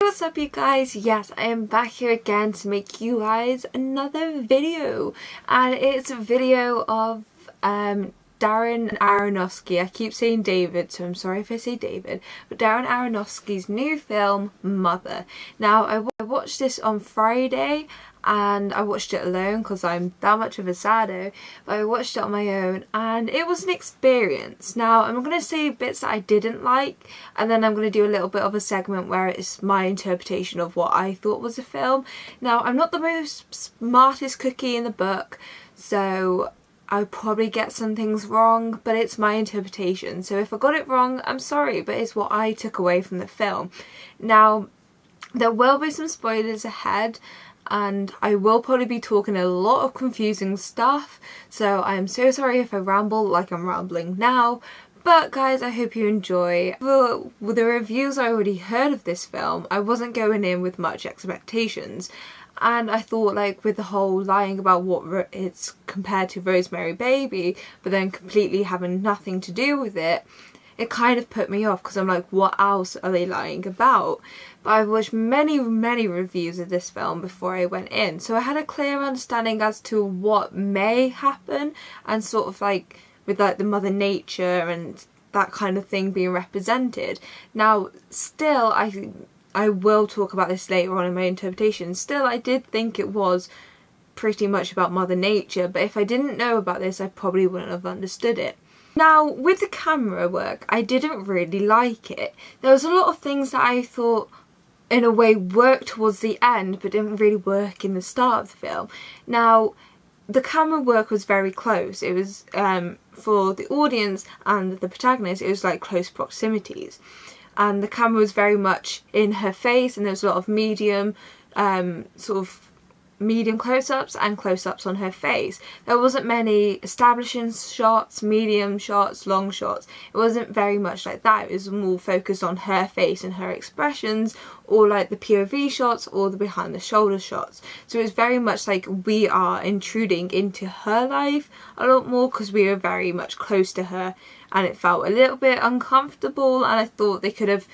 What's up you guys? Yes, I am back here again to make you guys another video, and it's a video of Darren Aronofsky. I keep saying David, so I'm sorry if I say David, but Darren Aronofsky's new film Mother. Now I watched this on Friday and I watched it alone because I'm that much of a sado, but I watched it on my own and it was an experience. Now I'm going to say bits that I didn't like, and then I'm going to do a little bit of a segment where it's my interpretation of what I thought was a film. Now I'm not the most smartest cookie in the book, so I'll probably get some things wrong, but it's my interpretation, so if I got it wrong I'm sorry, but it's what I took away from the film. Now there will be some spoilers ahead, and I will probably be talking a lot of confusing stuff, so I am so sorry if I ramble like I'm rambling now. But guys, I hope you enjoy. With the reviews I already heard of this film, I wasn't going in with much expectations, and I thought, like, with the whole lying about what it's compared to Rosemary Baby but then completely having nothing to do with it, it kind of put me off because I'm like, what else are they lying about? But I watched many reviews of this film before I went in, so I had a clear understanding as to what may happen, and sort of like with like the Mother Nature and that kind of thing being represented. Now still, I will talk about this later on in my interpretation, still I did think it was pretty much about Mother Nature, but if I didn't know about this I probably wouldn't have understood it. Now with the camera work, I didn't really like it. There was a lot of things that I thought in a way worked towards the end but didn't really work in the start of the film. Now the camera work was very close. It was for the audience and the protagonist, it was like close proximities, and the camera was very much in her face, and there was a lot of medium medium close-ups and close-ups on her face. There wasn't many establishing shots, medium shots, long shots. It wasn't very much like that. It was more focused on her face and her expressions, or like the POV shots or the behind the shoulder shots. So it was very much like we are intruding into her life a lot more because we were very much close to her, and it felt a little bit uncomfortable, and I thought they could have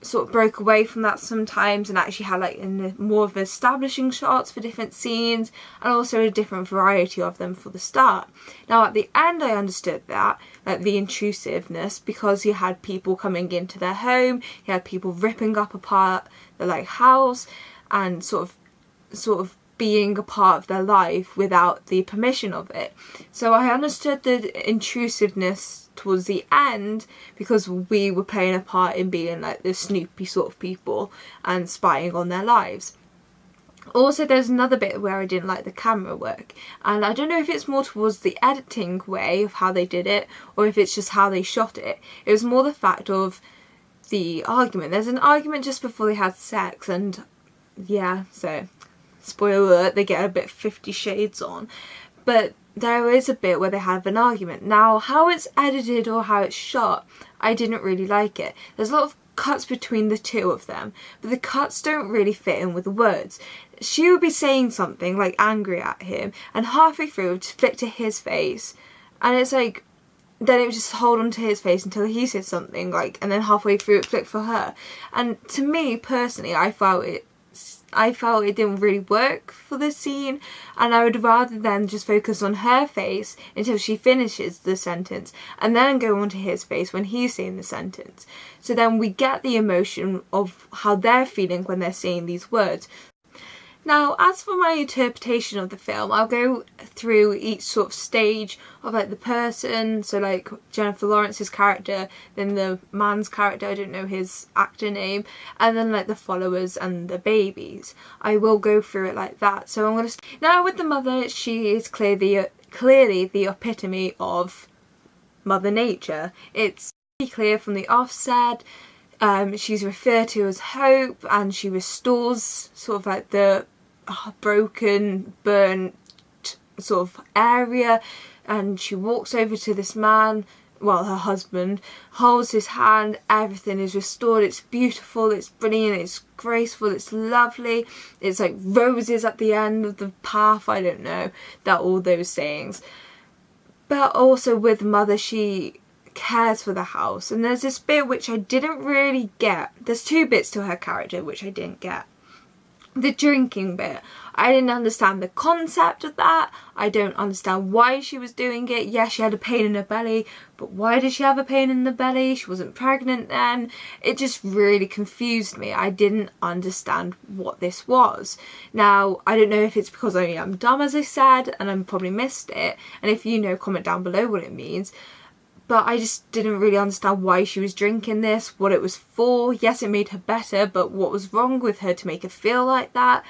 sort of broke away from that sometimes and actually had like more of establishing shots for different scenes, and also a different variety of them for the start. Now at the end I understood that, like the intrusiveness, because you had people coming into their home, you had people ripping up apart the like house and sort of being a part of their life without the permission of it. So I understood the intrusiveness towards the end because we were playing a part in being like the snoopy sort of people and spying on their lives. Also there's another bit where I didn't like the camera work, and I don't know if it's more towards the editing way of how they did it or if it's just how they shot it. It was more the fact of the argument. There's an argument just before they had sex, and yeah, so spoiler alert, they get a bit 50 Shades on, but there is a bit where they have an argument. Now how it's edited or how it's shot, I didn't really like it. There's a lot of cuts between the two of them, but the cuts don't really fit in with the words. She would be saying something like angry at him, and halfway through it would flick to his face, and it's like, then it would just hold on to his face until he said something, like, and then halfway through it flicked for her. And to me personally, I felt it didn't really work for the scene, and I would rather than just focus on her face until she finishes the sentence and then go on to his face when he's saying the sentence. So then we get the emotion of how they're feeling when they're saying these words. Now as for my interpretation of the film, I'll go through each sort of stage of like the person, so like Jennifer Lawrence's character, then the man's character, I don't know his actor name, and then like the followers and the babies. I will go through it like that. So I'm going to now with the mother, she is clearly the epitome of Mother Nature. It's pretty clear from the offset. She's referred to as Hope, and she restores sort of like the broken, burnt sort of area, and she walks over to this man, well, her husband, holds his hand, everything is restored, it's beautiful, it's brilliant, it's graceful, it's lovely, it's like roses at the end of the path, I don't know, that all those sayings. But also with Mother, she cares for the house. And there's this bit which I didn't really get. There's two bits to her character which I didn't get. The drinking bit, I didn't understand the concept of that. I don't understand why she was doing it. Yes, she had a pain in her belly, but why did she have a pain in the belly? She wasn't pregnant then. It just really confused me. I didn't understand what this was. Now, I don't know if it's because I am dumb, as I said, and I probably missed it. And if you know, comment down below what it means. But I just didn't really understand why she was drinking this, what it was for. Yes, it made her better, but what was wrong with her to make her feel like that?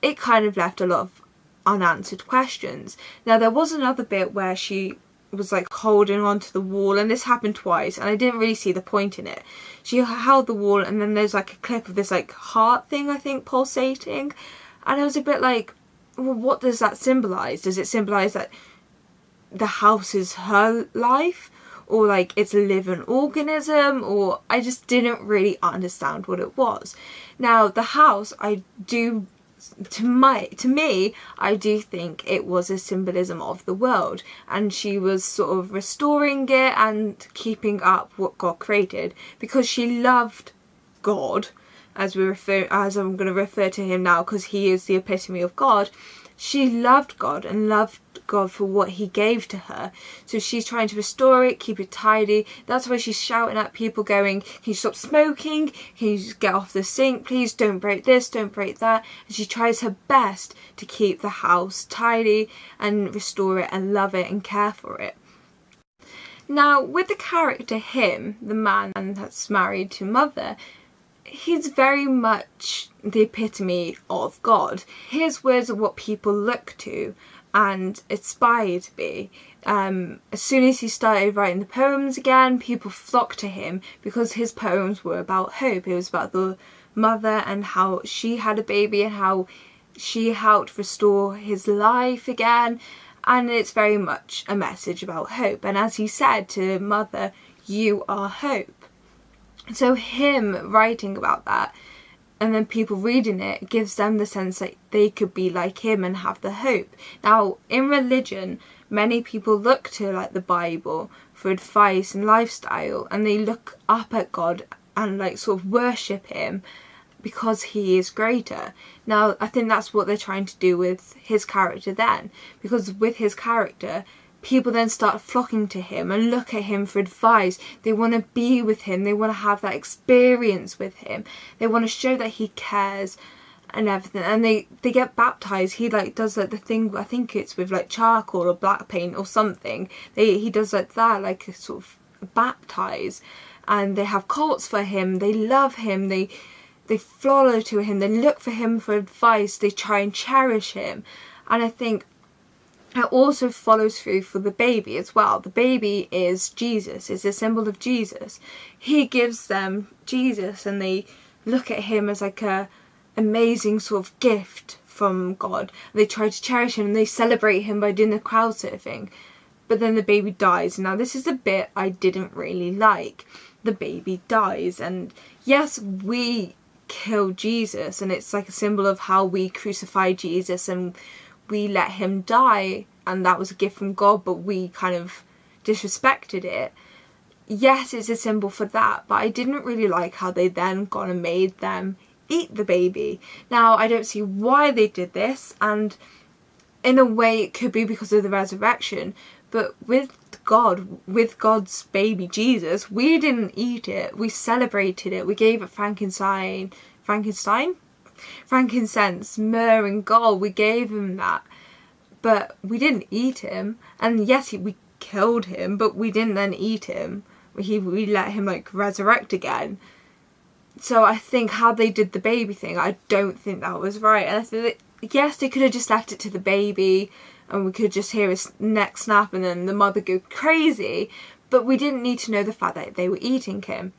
It kind of left a lot of unanswered questions. Now, there was another bit where she was like holding onto the wall, and this happened twice, and I didn't really see the point in it. She held the wall, and then there's like a clip of this like heart thing, I think, pulsating. And I was a bit like, well, what does that symbolise? Does it symbolise that the house is her life? Or like it's a living organism? Or I just didn't really understand what it was. Now the house, I do, to me, I do think it was a symbolism of the world, and she was sort of restoring it and keeping up what God created, because she loved God, as I'm going to refer to him now, because he is the epitome of God. She loved God and loved God for what he gave to her. So she's trying to restore it, keep it tidy. That's why she's shouting at people going, can you stop smoking? Can you just get off the sink? Please don't break this, don't break that. And she tries her best to keep the house tidy and restore it and love it and care for it. Now, with the character him, the man that's married to Mother, he's very much the epitome of God. His words are what people look to and aspire to be. As soon as he started writing the poems again, people flocked to him because his poems were about hope. It was about the mother and how she had a baby and how she helped restore his life again. And it's very much a message about hope. And as he said to Mother, you are hope. So him writing about that and then people reading it gives them the sense that they could be like him and have the hope. Now, in religion, many people look to like the Bible for advice and lifestyle, and they look up at God and like sort of worship him because he is greater. Now, I think that's what they're trying to do with his character then, because with his character, people then start flocking to him and look at him for advice. They want to be with him. They want to have that experience with him. They want to show that he cares and everything. And they get baptized. He like does like the thing, I think it's with like charcoal or black paint or something. He does like that, like a sort of baptize. And they have cults for him. They love him. They follow to him. They look for him for advice. They try and cherish him. And I think it also follows through for the baby as well. The baby is Jesus, is a symbol of Jesus. He gives them Jesus and they look at him as like a amazing sort of gift from God. They try to cherish him and they celebrate him by doing the crowd surfing. But then the baby dies. Now this is the bit I didn't really like. The baby dies, and yes, we kill Jesus and it's like a symbol of how we crucify Jesus and we let him die, and that was a gift from God, but we kind of disrespected it. Yes, it's a symbol for that, but I didn't really like how they then gone and made them eat the baby. Now, I don't see why they did this, and in a way it could be because of the resurrection, but with God, with God's baby Jesus, we didn't eat it. We celebrated it. We gave it frankincense, myrrh and gold. We gave him that, but we didn't eat him. And yes, we killed him, but we didn't then eat him. We let him like resurrect again. So I think how they did the baby thing, I don't think that was right. And I think that, yes, they could have just left it to the baby and we could just hear his neck snap and then the mother go crazy, but we didn't need to know the fact that they were eating him.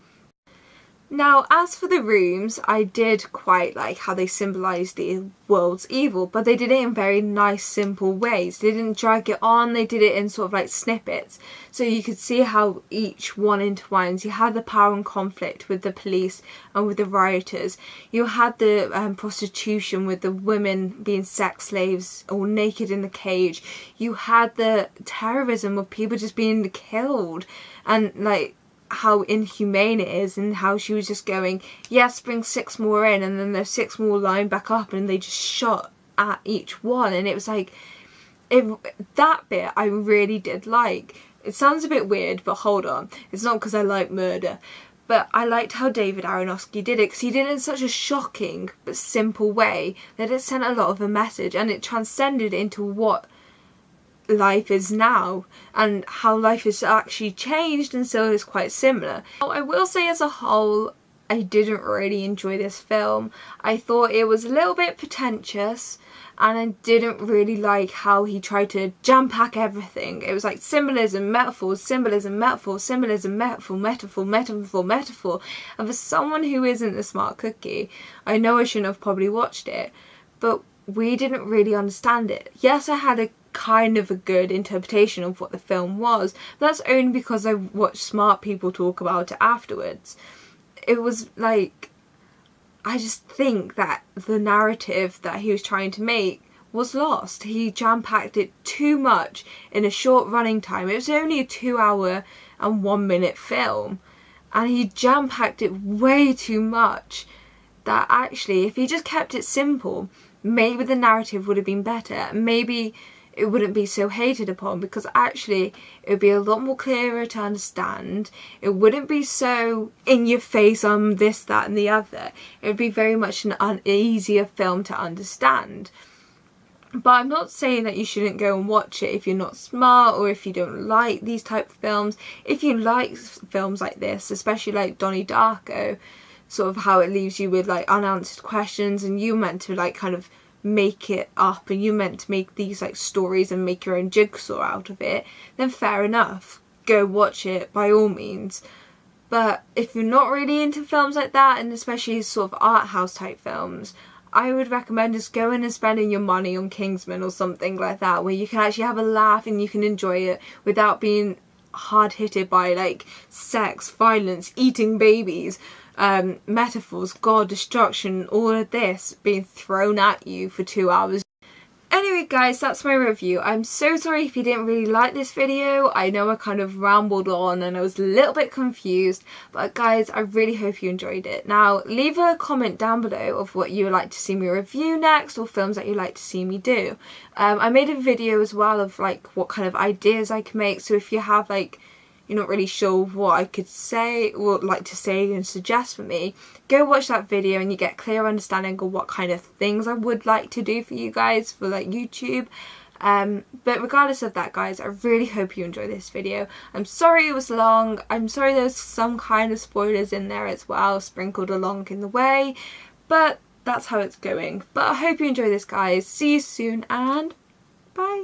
Now, as for the rooms, I did quite like how they symbolised the world's evil, but they did it in very nice, simple ways. They didn't drag it on, they did it in sort of like snippets. So you could see how each one intertwines. You had the power and conflict with the police and with the rioters. You had the prostitution with the women being sex slaves all naked in the cage. You had the terrorism of people just being killed, and like how inhumane it is, and how she was just going, yes, bring 6 more in, and then there's 6 more lined back up, and they just shot at each one. And it was like, that bit I really did like. It sounds a bit weird, but hold on, it's not because I like murder, but I liked how David Aronofsky did it, because he did it in such a shocking but simple way that it sent a lot of a message, and it transcended into what life is now and how life has actually changed, and so it's quite similar. I will say as a whole, I didn't really enjoy this film. I thought it was a little bit pretentious, and I didn't really like how he tried to jam-pack everything. It was like symbolism, metaphor, symbolism, metaphor, symbolism, metaphor, metaphor, metaphor, metaphor. And for someone who isn't a smart cookie, I know I shouldn't have probably watched it, but we didn't really understand it. Yes, I had a kind of a good interpretation of what the film was, but that's only because I watched smart people talk about it afterwards. It was like, I just think that the narrative that he was trying to make was lost. He jam-packed it too much in a short running time. It was only a 2-hour and 1-minute film, and he jam-packed it way too much, that actually if he just kept it simple, maybe the narrative would have been better. Maybe it wouldn't be so hated upon, because actually it would be a lot more clearer to understand. It wouldn't be so in your face, this, that and the other. It would be very much an easier film to understand. But I'm not saying that you shouldn't go and watch it if you're not smart, or if you don't like these type of films. If you like films like this, especially like Donnie Darko, sort of how it leaves you with like unanswered questions, and you meant to like kind of make it up, and you meant to make these like stories and make your own jigsaw out of it, then fair enough, go watch it by all means. But if you're not really into films like that, and especially sort of art house type films, I would recommend just going and spending your money on Kingsman or something like that, where you can actually have a laugh and you can enjoy it without being hard hitted by like sex, violence, eating babies, metaphors, God, destruction, all of this being thrown at you for 2 hours. Anyway guys, that's my review. I'm so sorry if you didn't really like this video. I know I kind of rambled on and I was a little bit confused, but guys, I really hope you enjoyed it. Now leave a comment down below of what you would like to see me review next, or films that you'd like to see me do. I made a video as well of like what kind of ideas I can make, so if you have like, you're not really sure what I could say or like to say and suggest for me, go watch that video and you get a clear understanding of what kind of things I would like to do for you guys for like YouTube. But regardless of that guys, I really hope you enjoy this video. I'm sorry it was long, I'm sorry there's some kind of spoilers in there as well sprinkled along in the way, but that's how it's going. But I hope you enjoy this guys. See you soon and bye.